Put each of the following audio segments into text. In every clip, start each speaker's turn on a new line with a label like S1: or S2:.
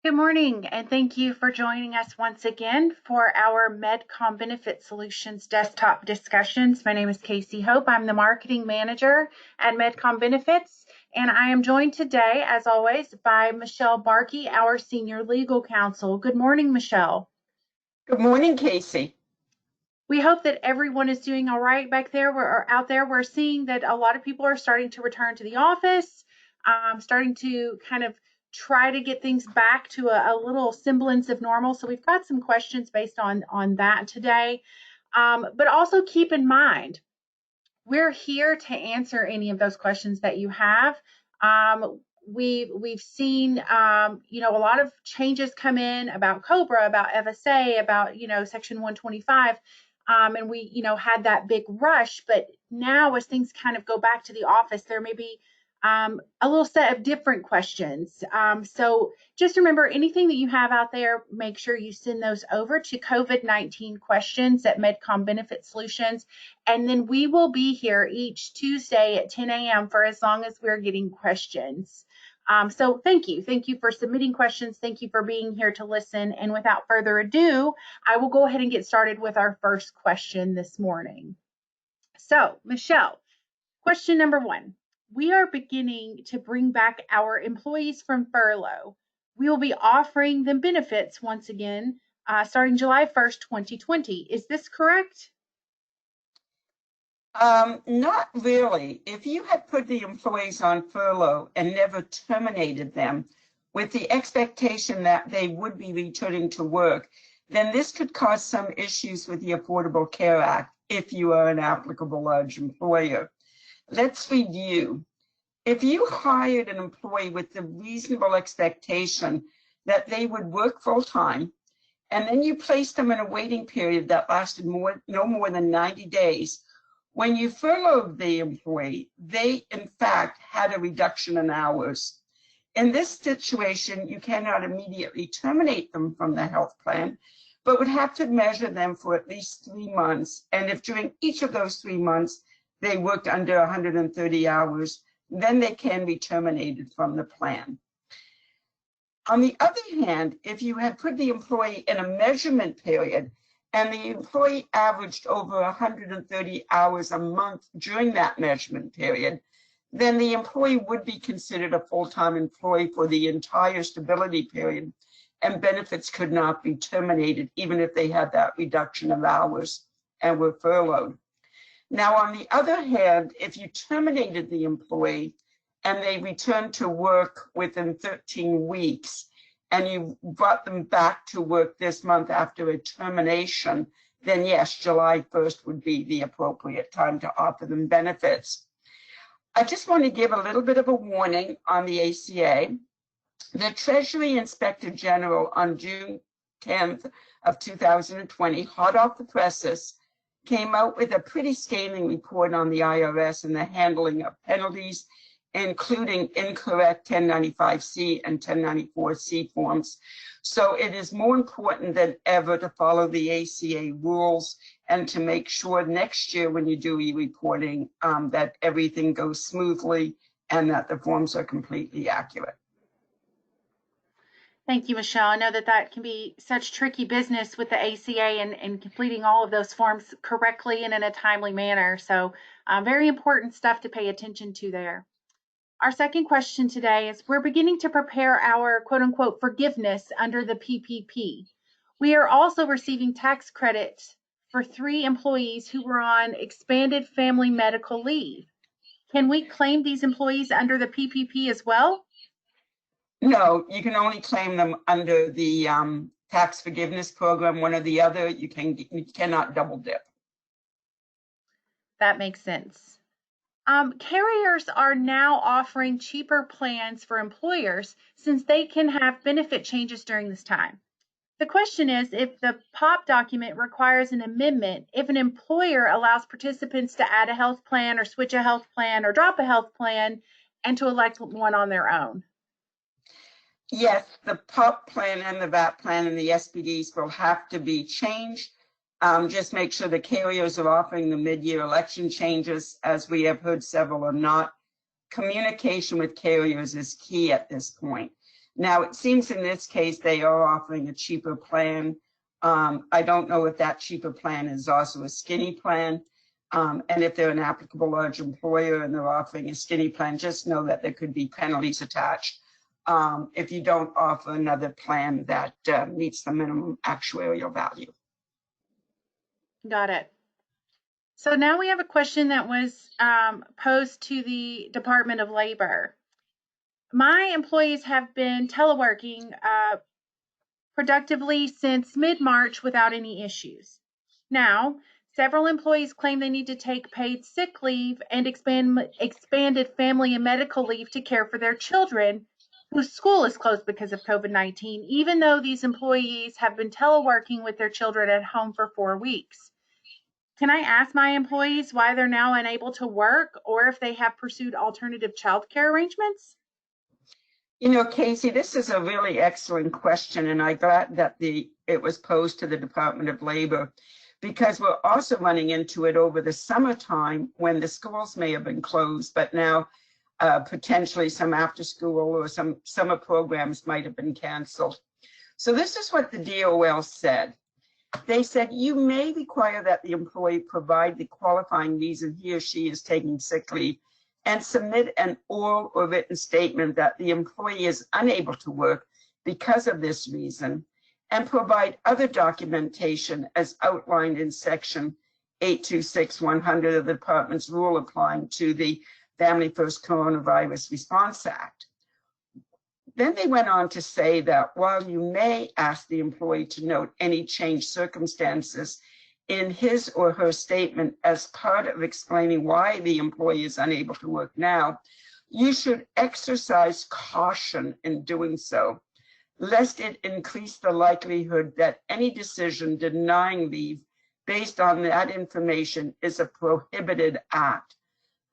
S1: Good morning, and thank you for joining us once again for our MedCom Benefit Solutions desktop discussions. My name is Casey Hope. I'm the marketing manager at MedCom Benefits, and I am joined today, as always, by Michelle Barkey, our senior legal counsel. Good morning, Michelle.
S2: Good morning, Casey.
S1: We hope that everyone is doing all right back there or out there. We're seeing that a lot of people are starting to return to the office, starting to kind of try to get things back to a little semblance of normal. So we've got some questions based on that today. But also keep in mind, we're here to answer any of those questions that you have. We've seen a lot of changes come in about COBRA, about FSA, about Section 125. And we had that big rush, but now as things kind of go back to the office, there may be a little set of different questions. So just remember, anything that you have out there, make sure you send those over to COVID-19 questions at MedCom Benefit Solutions. And then we will be here each Tuesday at 10 a.m. for as long as we're getting questions. So thank you. Thank you for submitting questions. Thank you for being here to listen. And without further ado, I will go ahead and get started with our first question this morning. So, Michelle, question number 1. We are beginning to bring back our employees from furlough. We will be offering them benefits once again, starting July 1st, 2020. Is this correct?
S2: Not really. If you had put the employees on furlough and never terminated them with the expectation that they would be returning to work, then this could cause some issues with the Affordable Care Act if you are an applicable large employer. Let's review. If you hired an employee with the reasonable expectation that they would work full-time, and then you placed them in a waiting period that lasted no more than 90 days, when you furloughed the employee, they in fact had a reduction in hours. In this situation, you cannot immediately terminate them from the health plan, but would have to measure them for at least 3 months. And if during each of those 3 months, they worked under 130 hours, then they can be terminated from the plan. On the other hand, if you had put the employee in a measurement period and the employee averaged over 130 hours a month during that measurement period, then the employee would be considered a full-time employee for the entire stability period, and benefits could not be terminated even if they had that reduction of hours and were furloughed. Now, on the other hand, if you terminated the employee and they returned to work within 13 weeks, and you brought them back to work this month after a termination, then yes, July 1st would be the appropriate time to offer them benefits. I just want to give a little bit of a warning on the ACA. The Treasury Inspector General on June 10th of 2020, hot off the presses, came out with a pretty scathing report on the IRS and the handling of penalties, including incorrect 1095-C and 1094-C forms. So it is more important than ever to follow the ACA rules and to make sure next year when you do e-reporting that everything goes smoothly and that the forms are completely accurate.
S1: Thank you, Michelle. I know that can be such tricky business with the ACA and completing all of those forms correctly and in a timely manner. So very important stuff to pay attention to there. Our second question today is, we're beginning to prepare our quote unquote forgiveness under the PPP. We are also receiving tax credits for 3 employees who were on expanded family medical leave. Can we claim these employees under the PPP as well?
S2: No, you can only claim them under the tax forgiveness program, one or the other. You cannot double dip.
S1: That makes sense. Carriers are now offering cheaper plans for employers since they can have benefit changes during this time. The question is, if the POP document requires an amendment, if an employer allows participants to add a health plan or switch a health plan or drop a health plan and to elect one on their own.
S2: Yes, the POP plan and the VAT plan and the SPDs will have to be changed. Just make sure the carriers are offering the mid-year election changes, as we have heard several are not. Communication with carriers is key at this point. Now, it seems in this case they are offering a cheaper plan. I don't know if that cheaper plan is also a skinny plan. And if they're an applicable large employer and they're offering a skinny plan, just know that there could be penalties attached if you don't offer another plan that meets the minimum actuarial value.
S1: Got it. So now we have a question that was posed to the Department of Labor. My employees have been teleworking productively since mid-March without any issues. Now, several employees claim they need to take paid sick leave and expanded family and medical leave to care for their children whose school is closed because of COVID-19, even though these employees have been teleworking with their children at home for 4 weeks. Can I ask my employees why they're now unable to work or if they have pursued alternative childcare arrangements?
S2: You know, Casey, this is a really excellent question, and I'm glad that it was posed to the Department of Labor, because we're also running into it over the summertime when the schools may have been closed, but now potentially some after school or some summer programs might have been canceled. So this is what the DOL said. They said you may require that the employee provide the qualifying reason he or she is taking sick leave and submit an oral or written statement that the employee is unable to work because of this reason, and provide other documentation as outlined in section 826-100 of the department's rule applying to the Family First Coronavirus Response Act. Then they went on to say that while you may ask the employee to note any changed circumstances in his or her statement as part of explaining why the employee is unable to work now, you should exercise caution in doing so, lest it increase the likelihood that any decision denying leave based on that information is a prohibited act.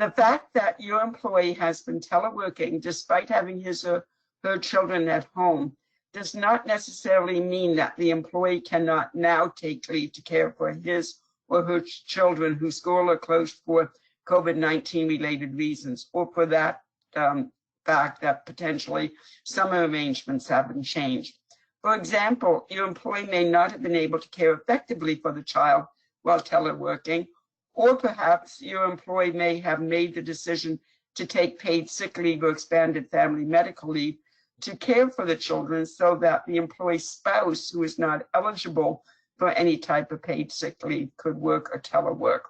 S2: The fact that your employee has been teleworking despite having his or her children at home does not necessarily mean that the employee cannot now take leave to care for his or her children whose schools are closed for COVID-19 related reasons, or for that fact that potentially summer arrangements have been changed. For example, your employee may not have been able to care effectively for the child while teleworking, or perhaps your employee may have made the decision to take paid sick leave or expanded family medical leave to care for the children so that the employee's spouse, who is not eligible for any type of paid sick leave, could work or telework.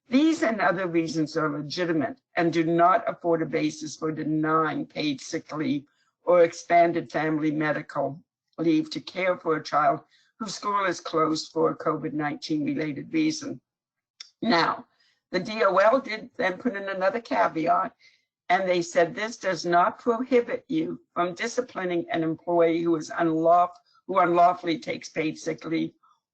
S2: These and other reasons are legitimate and do not afford a basis for denying paid sick leave or expanded family medical leave to care for a child whose school is closed for a COVID-19 related reason. Now, the DOL did then put in another caveat, and they said this does not prohibit you from disciplining an employee who unlawfully takes paid sick leave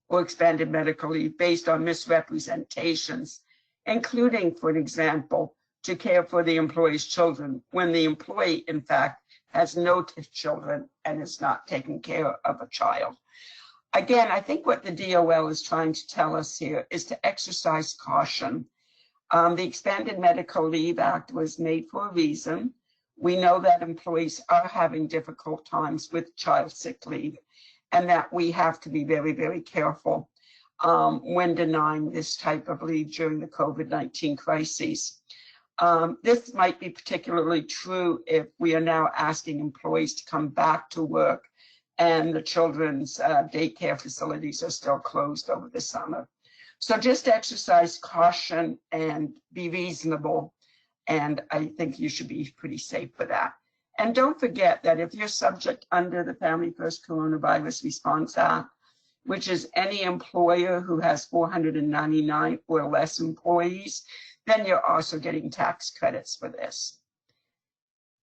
S2: or expanded medical leave based on misrepresentations, including, for example, to care for the employee's children when the employee, in fact, has no children and is not taking care of a child. Again, I think what the DOL is trying to tell us here is to exercise caution. The Expanded Medical Leave Act was made for a reason. We know that employees are having difficult times with child sick leave, and that we have to be very, very careful when denying this type of leave during the COVID-19 crises. This might be particularly true if we are now asking employees to come back to work and the children's daycare facilities are still closed over the summer. So just exercise caution and be reasonable. And I think you should be pretty safe for that. And don't forget that if you're subject under the Family First Coronavirus Response Act, which is any employer who has 499 or less employees, then you're also getting tax credits for this.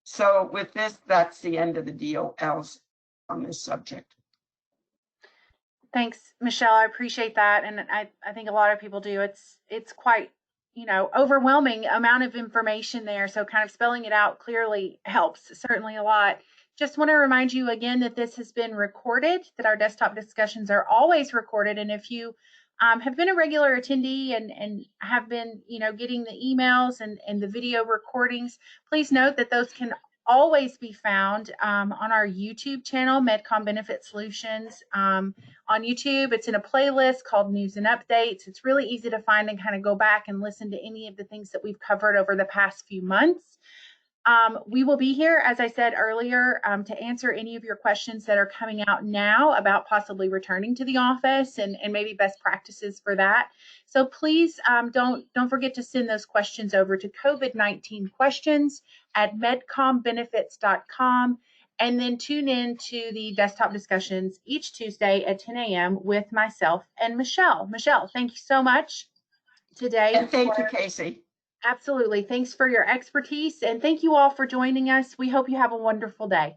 S2: So with this, that's the end of the DOLs on this subject.
S1: Thanks, Michelle. I appreciate that, and I think a lot of people do. It's quite, overwhelming amount of information there. So kind of spelling it out clearly helps certainly a lot. Just want to remind you again that this has been recorded, that our desktop discussions are always recorded. And if you have been a regular attendee and have been, getting the emails and the video recordings, please note that those can always be found on our YouTube channel, MedCom Benefit Solutions. On YouTube, it's in a playlist called News and Updates. It's really easy to find and kind of go back and listen to any of the things that we've covered over the past few months. We will be here, as I said earlier, to answer any of your questions that are coming out now about possibly returning to the office and maybe best practices for that. So please don't forget to send those questions over to COVID-19 questions at medcombenefits.com, and then tune in to the desktop discussions each Tuesday at 10 a.m. with myself and Michelle. Michelle, thank you so much today.
S2: And thank you, Casey.
S1: Absolutely. Thanks for your expertise, and thank you all for joining us. We hope you have a wonderful day.